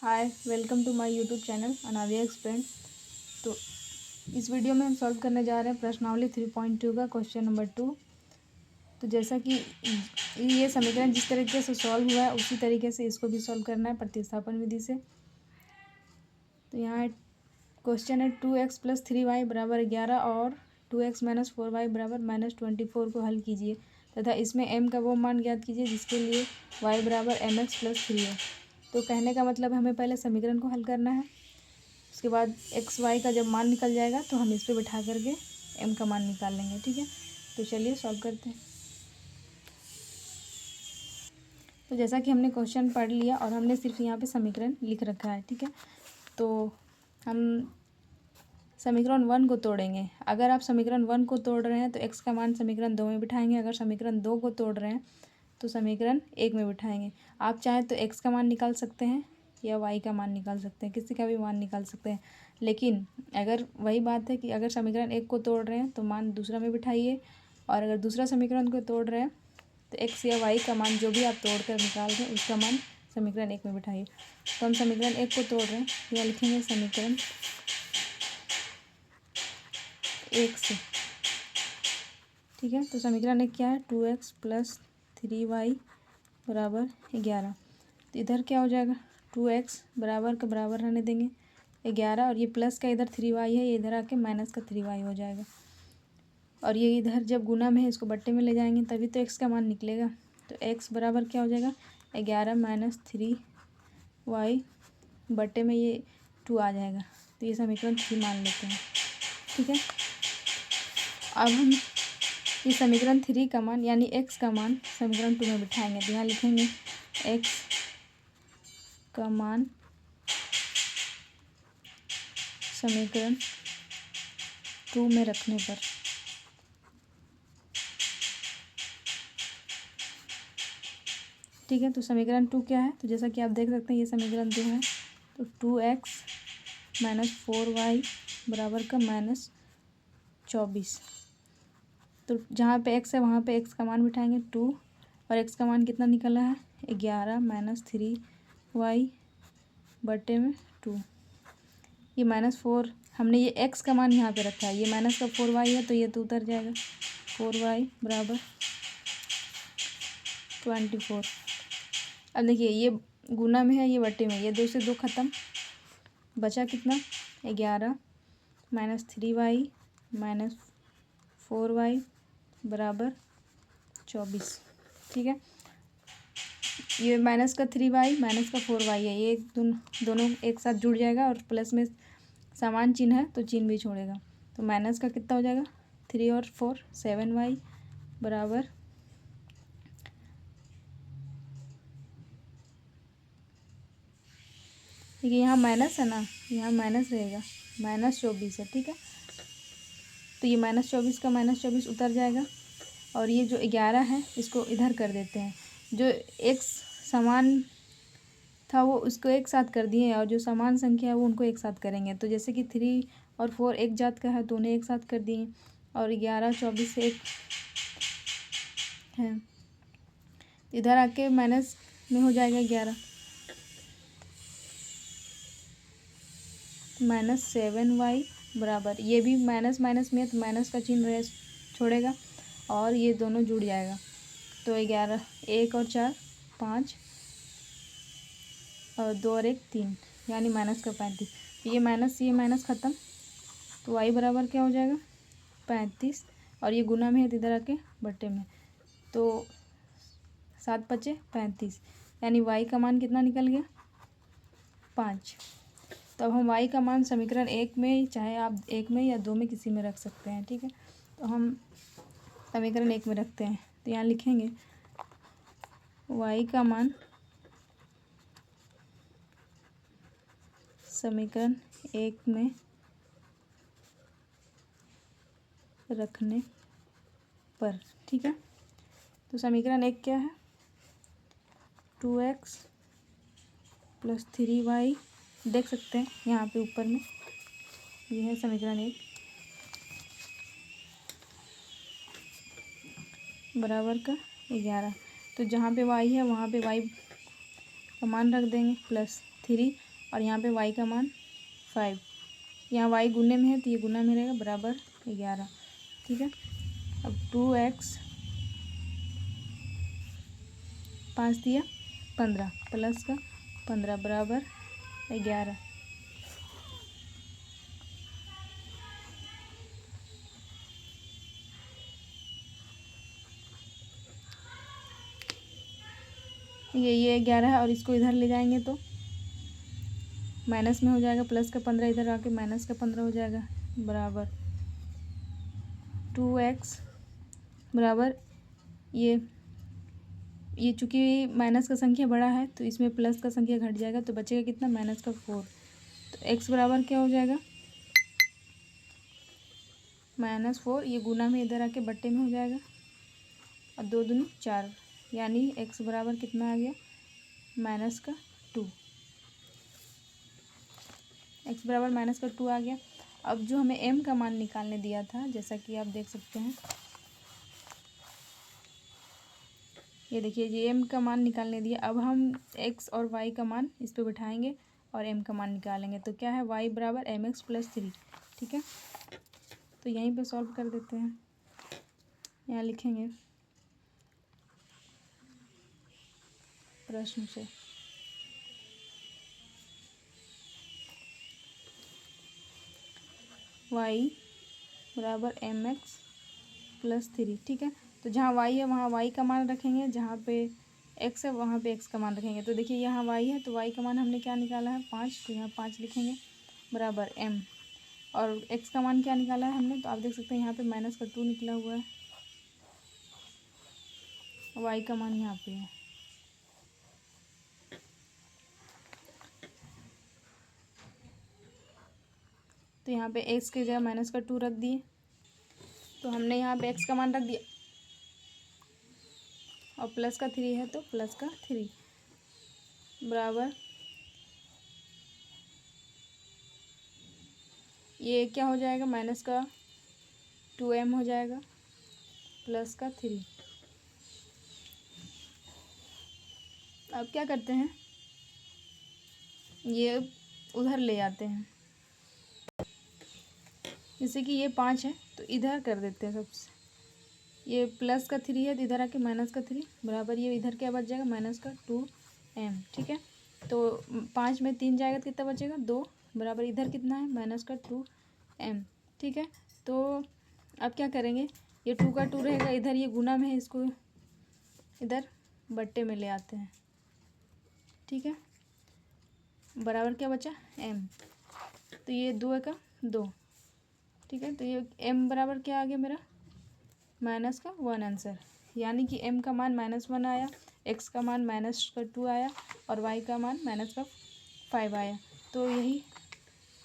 Hi, welcome to my YouTube channel अनाविया explain. तो इस वीडियो में हम सॉल्व करने जा रहे हैं प्रश्नावली 3.2 का क्वेश्चन नंबर 2। तो जैसा कि ये समीकरण जिस तरीके से सॉल्व हुआ है उसी तरीके से इसको भी सॉल्व करना है प्रतिस्थापन विधि से। तो यहाँ क्वेश्चन है 2x + 3y = 11 और 2x - 4y = -24 को हल कीजिए तथा इसमें m का वो मान ज्ञात कीजिए जिसके लिए y = mx + 3 है। तो कहने का मतलब हमें पहले समीकरण को हल करना है, उसके बाद एक्स वाई का जब मान निकल जाएगा तो हम इस पर बिठा करके m का मान निकाल लेंगे। ठीक है, तो चलिए सॉल्व करते हैं। तो जैसा कि हमने क्वेश्चन पढ़ लिया और हमने सिर्फ यहाँ पे समीकरण लिख रखा है। ठीक है, तो हम समीकरण 1 को तोड़ेंगे। अगर आप समीकरण 1 को तोड़ रहे हैं तो x का मान समीकरण 2 में बिठाएंगे। अगर समीकरण 2 को तोड़ रहे हैं तो समीकरण 1 में बिठाएंगे। आप चाहें तो x का मान निकाल सकते हैं या y का मान निकाल सकते हैं, किसी का भी मान निकाल सकते हैं। लेकिन अगर वही बात है कि अगर समीकरण 1 को तोड़ रहे हैं तो मान दूसरा में बिठाइए, और अगर दूसरा समीकरण को तोड़ रहे हैं तो x या y का मान जो भी आप तोड़ कर निकाल रहे हैं उसका मान समीकरण 1 में बिठाइए। तो हम समीकरण 1 को तोड़ रहे हैं, यह लिखेंगे समीकरण 1 से। ठीक है, तो समीकरण 1 क्या है? 2x + 3y = 11। तो इधर क्या हो जाएगा? 2x बराबर का बराबर रहने देंगे 11, और ये प्लस का इधर 3y है, ये इधर आके माइनस का 3y हो जाएगा। और ये इधर जब गुना में है इसको बट्टे में ले जाएंगे तभी तो x का मान निकलेगा। तो x बराबर क्या हो जाएगा? 11 - 3y बट्टे में ये 2 आ जाएगा। तो ये समीकरण 3 मान लेते हैं। ठीक है, अब हम ये समीकरण 3 का मान यानी x का मान समीकरण 2 में बिठाएंगे। तो यहाँ लिखेंगे x का मान समीकरण 2 में रखने पर। ठीक है, तो समीकरण 2 क्या है? तो जैसा कि आप देख सकते हैं ये समीकरण 2 है। तो 2x - 4y = -24। तो जहाँ पे x है वहाँ पे x का मान बिठाएंगे 2, और x का मान कितना निकला है? 11 - 3y बटे में 2। ये -4 हमने ये x का मान यहाँ पे रखा है, ये माइनस का 4y है तो ये तो उतर जाएगा। 4y = 24। अब देखिए ये गुना में है, ये बटे में, ये 2 से 2 ख़त्म, बचा कितना? 11 - 3y - 4y = 24। ठीक है, ये माइनस का 3y माइनस का 4y है, ये दोनों एक साथ जुड़ जाएगा, और प्लस में समान चिन्ह है तो चिन्ह भी छोड़ेगा। तो माइनस का कितना हो जाएगा? 3 और 4 7y बराबर देखिए यहाँ माइनस है ना, यहाँ माइनस रहेगा, -24 है। ठीक है, तो ये -24 का -24 उतर जाएगा, और ये जो 11 है इसको इधर कर देते हैं। जो एक समान था वो उसको एक साथ कर दिए, और जो समान संख्या है वो उनको एक साथ करेंगे। तो जैसे कि 3 और 4 एक जात का है तो उन्हें एक साथ कर दिए, और 11 24 से एक है, इधर आके माइनस में हो जाएगा 11 -7y बराबर, ये भी माइनस माइनस में है तो माइनस का चिन्ह रह छोड़ेगा, और ये दोनों जुड़ जाएगा। तो 11 1 और 4 5 और 2 और 1 3, यानी माइनस का 35। ये माइनस ख़त्म, तो y बराबर क्या हो जाएगा? 35, और ये गुना में है तो इधर आके बट्टे में, तो 7 बचे 35, यानी y का मान कितना निकल गया? 5। तो अब हम y का मान समीकरण 1 में, चाहे आप 1 में या 2 में किसी में रख सकते हैं। ठीक है, तो हम समीकरण 1 में रखते हैं। तो यहाँ लिखेंगे y का मान समीकरण 1 में रखने पर। ठीक है, तो समीकरण 1 क्या है? 2x + 3y, देख सकते हैं यहाँ पे ऊपर में, ये है समीकरण 1 बराबर का 11। तो जहाँ पे y है वहाँ पे y का मान रख देंगे +3, और यहाँ पे y का मान 5, यहाँ y गुने में है तो ये गुना में रहेगा, बराबर 11। ठीक है, अब 2x 5 दिया 15 प्लस का 15 बराबर 11। ये 11 है और इसको इधर ले जाएंगे तो माइनस में हो जाएगा, प्लस का 15 इधर आके माइनस का 15 हो जाएगा, बराबर 2x बराबर ये चूँकि माइनस का संख्या बड़ा है तो इसमें प्लस का संख्या घट जाएगा, तो बचेगा कितना, माइनस का 4। तो x बराबर क्या हो जाएगा, -4, ये गुना में इधर आके बट्टे में हो जाएगा और 2 दूनी 4, यानी x बराबर कितना आ गया, -2। x बराबर -2 आ गया। अब जो हमें m का मान निकालने दिया था, जैसा कि आप देख सकते हैं, ये देखिए ये m का मान निकालने दिया। अब हम x और y का मान इस पे बिठाएंगे और m का मान निकालेंगे। तो क्या है, y बराबर mx + 3। ठीक है, तो यहीं पे सॉल्व कर देते हैं। यहाँ लिखेंगे प्रश्न से y बराबर mx + 3। ठीक है, तो जहाँ y है वहाँ y का मान रखेंगे, जहाँ पे x है वहाँ पे x का मान रखेंगे। तो देखिए यहाँ y है तो y का मान हमने क्या निकाला है, 5, तो यहाँ 5 लिखेंगे बराबर m, और x का मान क्या निकाला है हमने, तो आप देख सकते हैं यहाँ पे -2 निकला हुआ है, y का मान यहाँ पे है। तो यहाँ पे x की जगह -2 रख दिए, तो हमने यहाँ पे x का मान रख दिया और प्लस का 3 है तो प्लस का 3 बराबर, ये क्या हो जाएगा, -2m हो जाएगा प्लस का 3। अब क्या करते हैं, ये उधर ले आते हैं, जैसे कि ये 5 है तो इधर कर देते हैं सबसे, ये प्लस का 3 है तो इधर आके -3 बराबर, ये इधर क्या बच जाएगा, -2m। ठीक है, तो 5 में 3 जाएगा तो कितना बचेगा, 2 बराबर, इधर कितना है, -2m। ठीक है, तो अब क्या करेंगे, ये 2 का 2 रहेगा, इधर ये गुना में है, इसको इधर बट्टे में ले आते हैं। ठीक है, बराबर क्या बचा, m, तो ये 2 का 2। ठीक है, तो ये m बराबर क्या आ गया मेरा, -1 आंसर, यानी कि m का मान -1 आया, x का मान -2 आया और y का मान -5 आया। तो यही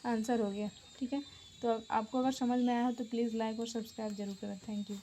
आंसर हो गया। ठीक है, तो आपको अगर समझ में आया हो तो प्लीज़ लाइक और सब्सक्राइब जरूर करें। Thank you.